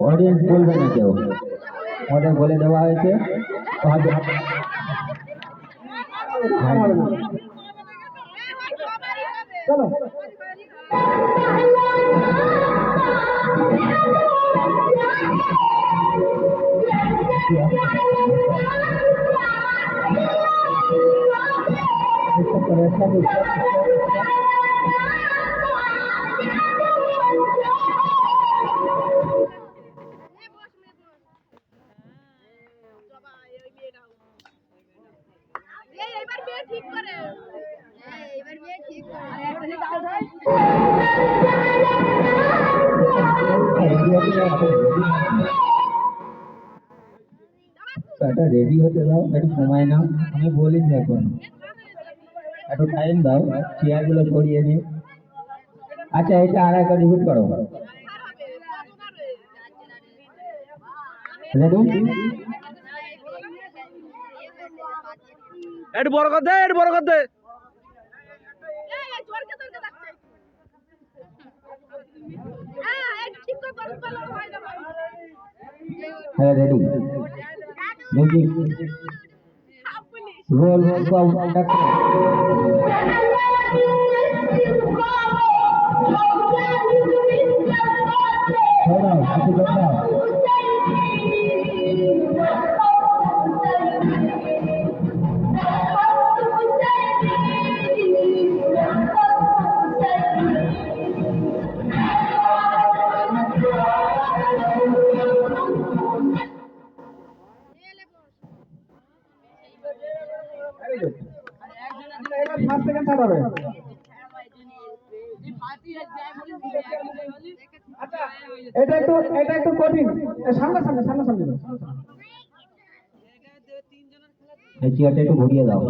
Audience বলবে না কেউ, ওদের বলে দেওয়া হয়েছে। চলো এটা রেডি হতে দাও, একটু সময় নাও, আমি বলিনি এখন, একটু টাইম দাও, চেয়ার গুলো সরিয়ে নি। আচ্ছা এটা আর একটা রিপিট করো। রেডি? একটু বড় কর দে, একটু বড় কর দে। হ্যাঁ ready. Music roll call doctor. এটা একটু কঠিন, সামনাসামনি চেয়ারটা একটু ঘুরিয়ে দাও।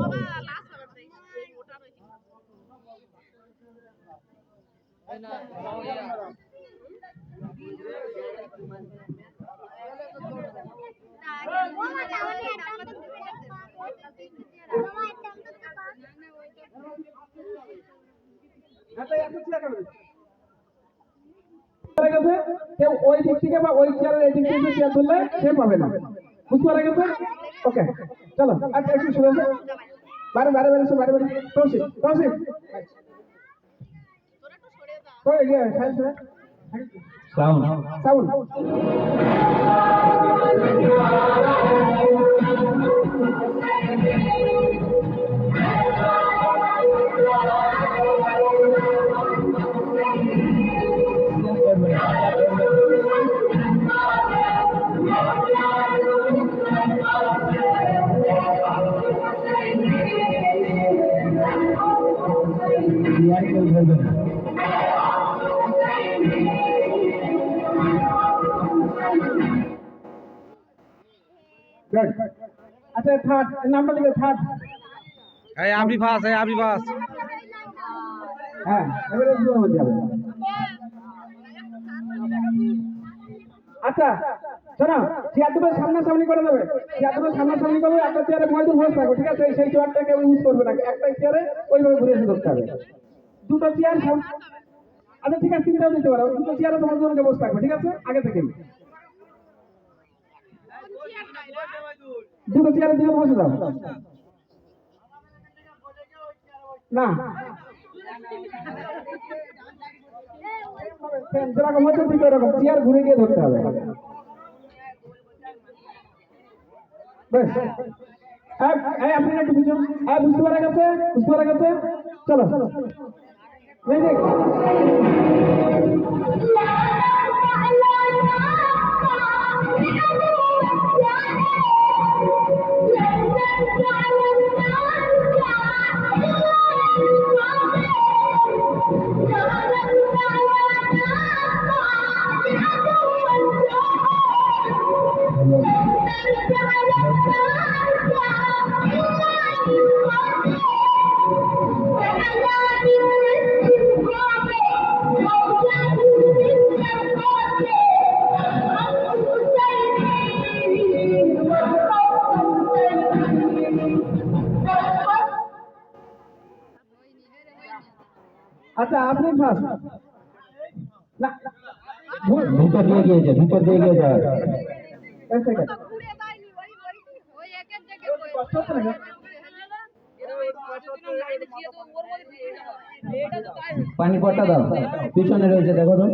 কেউ ওই দিক থেকে বা ওই চেয়ারের এই দিক থেকে চেয়ার ধরলে সে পাবে না, বুঝতে পারা গেছে? ওকে চলো আচ্ছা একটু শুরু হচ্ছে, বাইরে বাইরে বাইরে বাইরে বাইরে তৌসিফ তৌসিফ কই গিয়ে সাইন্স সাউন্ড সাউন্ড আচ্ছা থার্ড নামটা লিখে থার্ড। এই আপনি ফার্স্ট, এই আপনি ফার্স্ট। হ্যাঁ এবারে দুটো হয়ে যাবে। আচ্ছা শোনো, চেয়ার দুটো সামনাসামনি করে দেবে, চেয়ার দুটো সামনাসামনি করবে, একটা চেয়ারে ময়দুর বসে থাকবে, ঠিক আছে? সেই চেয়ারটা কেউ ইউজ করবে না, একটা চেয়ারে ওইভাবে ঘুরে এসে ধরতে হবে। দুটো চেয়ার আচ্ছা ঠিক আছে, তিনটাও দিতে পারো, দুটো চেয়ারে তোমার দুজনকে বসে থাকবে, ঠিক আছে? আগে থেকে দুটো চেয়ারে দুজন বসে যাও না, যেরকম হচ্ছে ঠিক ওরকম চেয়ার ঘুরে গিয়ে ধরতে হবে। বেশ আপনি একটু পিছন, বুঝতে পারা গেছে? বুঝতে পারা গেছে? চলো মিউজিক। আচ্ছা আপনি ফার্স্ট না ভিতর দিয়ে গিয়েছে এক সেকেন্ড কষ্ট হচ্ছে না পানি পটটা দাও পিছনে রয়েছে দেখো তো